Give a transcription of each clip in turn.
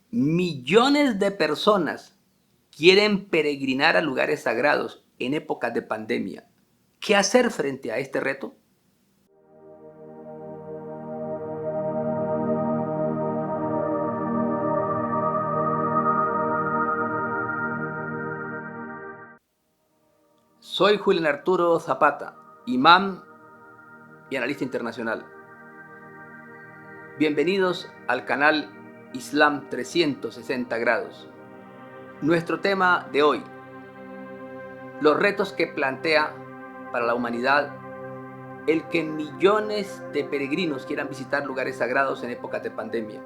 Millones de personas quieren peregrinar a lugares sagrados en épocas de pandemia. ¿Qué hacer frente a este reto? Soy Julián Arturo Zapata, imán y analista internacional. Bienvenidos al canal Islam 360 grados. Nuestro tema de hoy: los retos que plantea para la humanidad el que millones de peregrinos quieran visitar lugares sagrados en épocas de pandemia.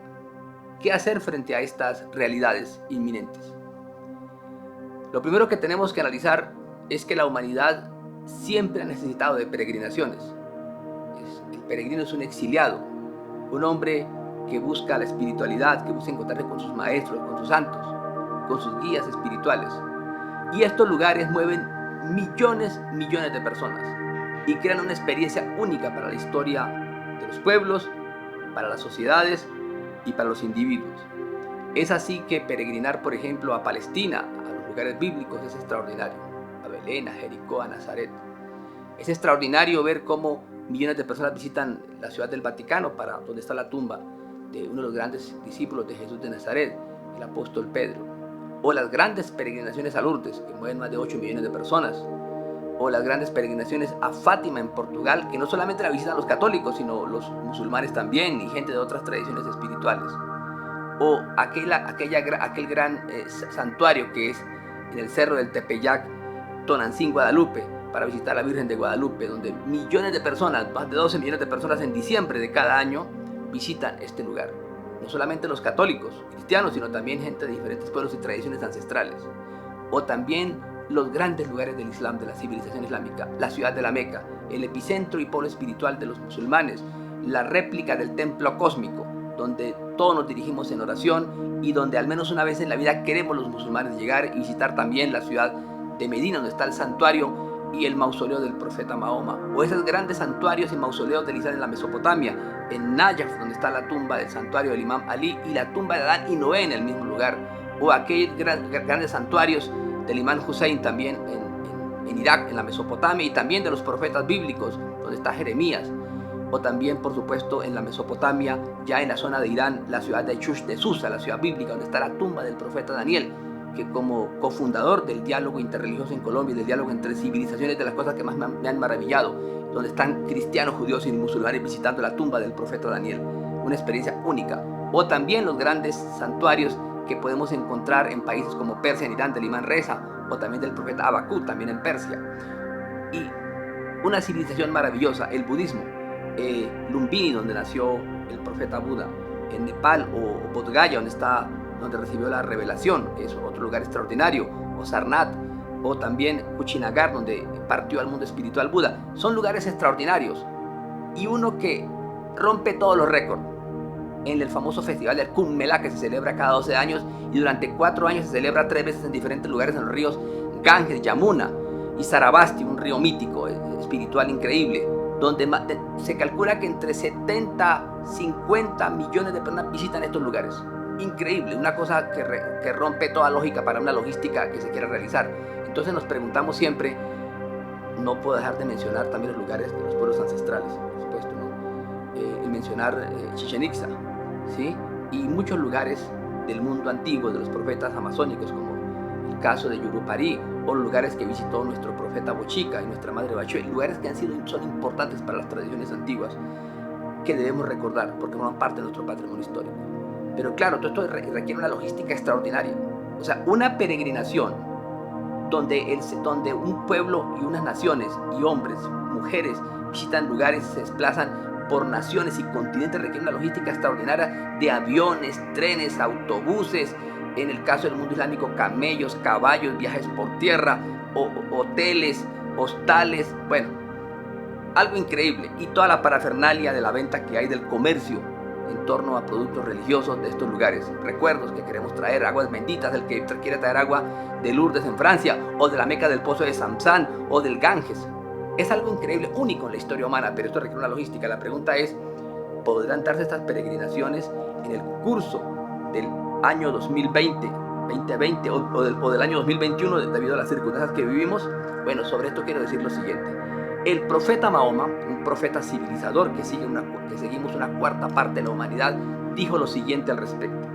¿Qué hacer frente a estas realidades inminentes? Lo primero que tenemos que analizar es que la humanidad siempre ha necesitado de peregrinaciones. El peregrino es un exiliado, un hombre que busca la espiritualidad, que busca encontrarse con sus maestros, con sus santos, con sus guías espirituales. Y estos lugares mueven millones de personas y crean una experiencia única para la historia de los pueblos, para las sociedades y para los individuos. Es así que peregrinar, por ejemplo, a Palestina, a los lugares bíblicos, es extraordinario. A Belén, a Jericó, a Nazaret. Es extraordinario ver cómo millones de personas visitan la ciudad del Vaticano, donde está la tumba de uno de los grandes discípulos de Jesús de Nazaret, el apóstol Pedro. O las grandes peregrinaciones a Lourdes, que mueven más de 8 millones de personas. O las grandes peregrinaciones a Fátima en Portugal, que no solamente la visitan los católicos, sino los musulmanes también y gente de otras tradiciones espirituales. O aquel gran santuario que es en el cerro del Tepeyac, Tonantzin, Guadalupe, para visitar a la Virgen de Guadalupe, donde millones de personas, más de 12 millones de personas en diciembre de cada año, visitan este lugar. No solamente los católicos, cristianos, sino también gente de diferentes pueblos y tradiciones ancestrales. O también los grandes lugares del Islam, de la civilización islámica, la ciudad de la Meca, el epicentro y polo espiritual de los musulmanes, la réplica del templo cósmico, donde todos nos dirigimos en oración y donde al menos una vez en la vida queremos los musulmanes llegar y visitar también la ciudad de Medina, donde está el santuario y el mausoleo del profeta Mahoma, o esos grandes santuarios y mausoleos del Islam en la Mesopotamia, en Najaf, donde está la tumba del santuario del imam Ali y la tumba de Adán y Noé en el mismo lugar, o aquellos grandes santuarios del imam Hussein también en Irak, en la Mesopotamia, y también de los profetas bíblicos, donde está Jeremías, o también, por supuesto, en la Mesopotamia, ya en la zona de Irán, la ciudad de Chush de Susa, la ciudad bíblica, donde está la tumba del profeta Daniel, que como cofundador del diálogo interreligioso en Colombia y del diálogo entre civilizaciones, de las cosas que más me han maravillado, donde están cristianos, judíos y musulmanes visitando la tumba del profeta Daniel, una experiencia única. O también los grandes santuarios que podemos encontrar en países como Persia, en Irán, del imán Reza, o también del profeta Habacuc, también en Persia. Y una civilización maravillosa, el budismo, Lumbini, donde nació el profeta Buda, en Nepal, o Bodh Gaya, donde recibió la revelación, que es otro lugar extraordinario, o Sarnath, o también Kuchinagar, donde partió al mundo espiritual Buda. Son lugares extraordinarios y uno que rompe todos los récords en el famoso festival del Kumbh Mela, que se celebra cada 12 años y durante 4 años se celebra 3 veces en diferentes lugares en los ríos Ganges, Yamuna y Sarasvati, un río mítico, espiritual increíble, donde se calcula que entre 70, 50 millones de personas visitan estos lugares. Increíble, una cosa que rompe toda lógica para una logística que se quiera realizar. Entonces nos preguntamos siempre, no puedo dejar de mencionar también los lugares de los pueblos ancestrales, por supuesto, ¿no? El mencionar Chichén Itzá, ¿sí? Y muchos lugares del mundo antiguo, de los profetas amazónicos, como el caso de Yurupari, o los lugares que visitó nuestro profeta Bochica y nuestra madre Bachué, lugares que son importantes para las tradiciones antiguas, que debemos recordar porque forman parte de nuestro patrimonio histórico. Pero claro, todo esto requiere una logística extraordinaria. O sea, una peregrinación donde un pueblo y unas naciones y hombres, mujeres visitan lugares, se desplazan por naciones y continentes, requiere una logística extraordinaria de aviones, trenes, autobuses, en el caso del mundo islámico, camellos, caballos, viajes por tierra, hoteles, hostales, bueno, algo increíble. Y toda la parafernalia de la venta que hay del comercio en torno a productos religiosos de estos lugares. Recuerdos que queremos traer, aguas benditas, el que quiere traer agua de Lourdes en Francia, o de la Meca del Pozo de Samsán, o del Ganges. Es algo increíble, único en la historia humana, pero esto requiere una logística. La pregunta es, ¿podrán darse estas peregrinaciones en el curso del año 2020 o del año 2021 debido a las circunstancias que vivimos. Bueno, sobre esto quiero decir lo siguiente. El profeta Mahoma, un profeta civilizador que seguimos una cuarta parte de la humanidad, dijo lo siguiente al respecto.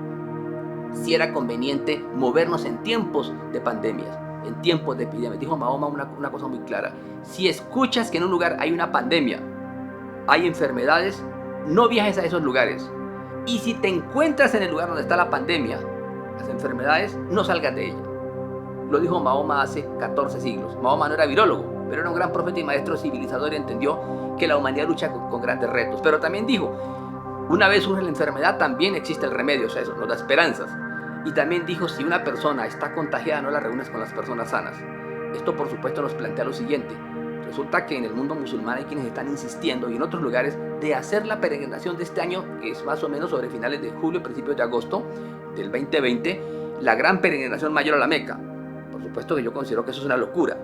Si era conveniente movernos en tiempos de pandemias, en tiempos de epidemias, dijo Mahoma una cosa muy clara. Si escuchas que en un lugar hay una pandemia, hay enfermedades, no viajes a esos lugares. Y si te encuentras en el lugar donde está la pandemia, las enfermedades, no salgas de ella. Lo dijo Mahoma hace 14 siglos. Mahoma no era virólogo, pero era un gran profeta y maestro civilizador y entendió que la humanidad lucha con grandes retos. Pero también dijo, una vez surge la enfermedad, también existe el remedio, o sea, eso nos da esperanzas. Y también dijo, si una persona está contagiada, no la reúnes con las personas sanas. Esto, por supuesto, nos plantea lo siguiente. Resulta que en el mundo musulmán hay quienes están insistiendo, y en otros lugares, de hacer la peregrinación de este año, que es más o menos sobre finales de julio, principios de agosto del 2020, la gran peregrinación mayor a la Meca. Por supuesto que yo considero que eso es una locura,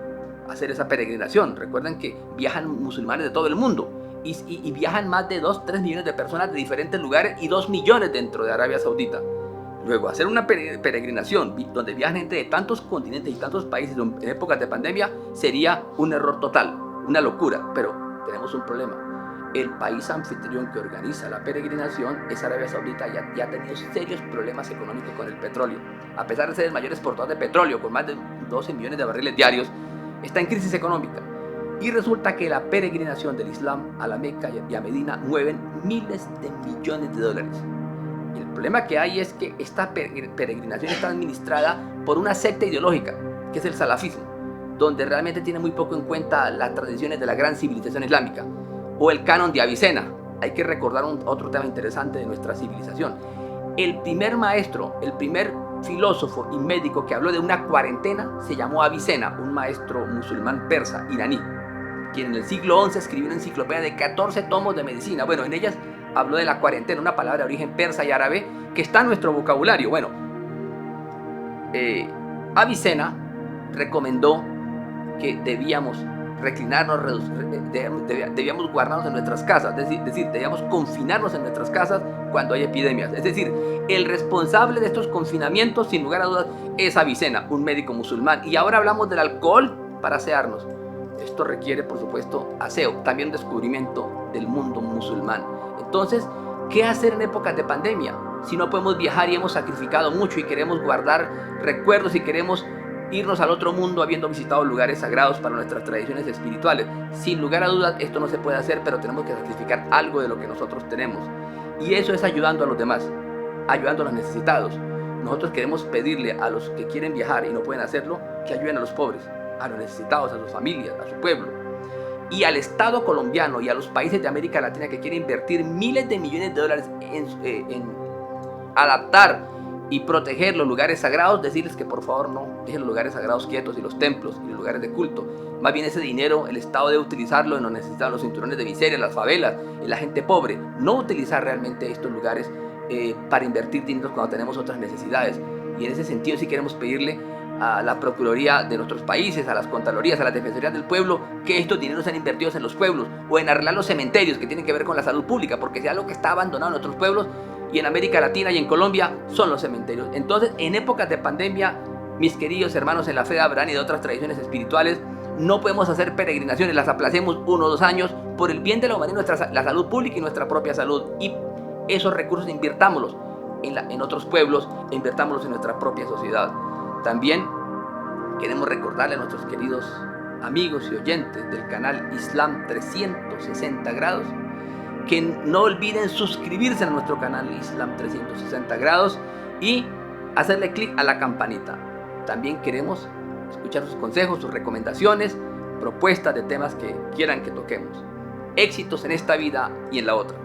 hacer esa peregrinación. Recuerden que viajan musulmanes de todo el mundo y viajan más de 2-3 millones de personas de diferentes lugares y 2 millones dentro de Arabia Saudita. Luego, hacer una peregrinación donde viajan gente de tantos continentes y tantos países en épocas de pandemia sería un error total, una locura. Pero tenemos un problema. El país anfitrión que organiza la peregrinación es Arabia Saudita, y ha tenido serios problemas económicos con el petróleo. A pesar de ser el mayor exportador de petróleo, con más de 12 millones de barriles diarios, está en crisis económica. Y resulta que la peregrinación del Islam a la Meca y a Medina mueven miles de millones de dólares. Y el problema que hay es que esta peregrinación está administrada por una secta ideológica, que es el salafismo, donde realmente tiene muy poco en cuenta las tradiciones de la gran civilización islámica, o el canon de Avicena. Hay que recordar otro tema interesante de nuestra civilización. El primer maestro, el primer filósofo y médico que habló de una cuarentena se llamó Avicena, un maestro musulmán persa, iraní, quien en el siglo XI escribió una enciclopedia de 14 tomos de medicina. Bueno, en ellas habló de la cuarentena, una palabra de origen persa y árabe que está en nuestro vocabulario. Bueno, Avicena recomendó que debíamos reclinarnos, debíamos guardarnos en nuestras casas, es decir, debíamos confinarnos en nuestras casas cuando hay epidemias. Es decir, el responsable de estos confinamientos, sin lugar a dudas, es Avicena, un médico musulmán. Y ahora hablamos del alcohol para asearnos. Esto requiere, por supuesto, aseo, también un descubrimiento del mundo musulmán. Entonces, ¿qué hacer en épocas de pandemia? Si no podemos viajar y hemos sacrificado mucho y queremos guardar recuerdos y queremos irnos al otro mundo habiendo visitado lugares sagrados para nuestras tradiciones espirituales. Sin lugar a dudas, esto no se puede hacer, pero tenemos que sacrificar algo de lo que nosotros tenemos. Y eso es ayudando a los demás, ayudando a los necesitados. Nosotros queremos pedirle a los que quieren viajar y no pueden hacerlo, que ayuden a los pobres, a los necesitados, a sus familias, a su pueblo. Y al Estado colombiano y a los países de América Latina que quieren invertir miles de millones de dólares en adaptar y proteger los lugares sagrados, decirles que por favor no dejen los lugares sagrados quietos y los templos y los lugares de culto. Más bien ese dinero el Estado debe utilizarlo en los necesitados, los cinturones de miseria, las favelas, en la gente pobre. No utilizar realmente estos lugares para invertir dinero cuando tenemos otras necesidades. Y en ese sentido sí queremos pedirle a la Procuraduría de nuestros países, a las Contralorías, a las Defensorías del Pueblo, que estos dineros sean invertidos en los pueblos o en arreglar los cementerios que tienen que ver con la salud pública, porque si algo que está abandonado en nuestros pueblos y en América Latina y en Colombia son los cementerios. Entonces, en épocas de pandemia, mis queridos hermanos en la fe de Abraham y de otras tradiciones espirituales, no podemos hacer peregrinaciones, las aplacemos 1 o 2 años por el bien de la humanidad, la salud pública y nuestra propia salud. Y esos recursos invirtámoslos en otros pueblos e invirtámoslos en nuestra propia sociedad. También queremos recordarle a nuestros queridos amigos y oyentes del canal Islam 360 grados que no olviden suscribirse a nuestro canal Islam 360 grados y hacerle clic a la campanita. También queremos escuchar sus consejos, sus recomendaciones, propuestas de temas que quieran que toquemos. Éxitos en esta vida y en la otra.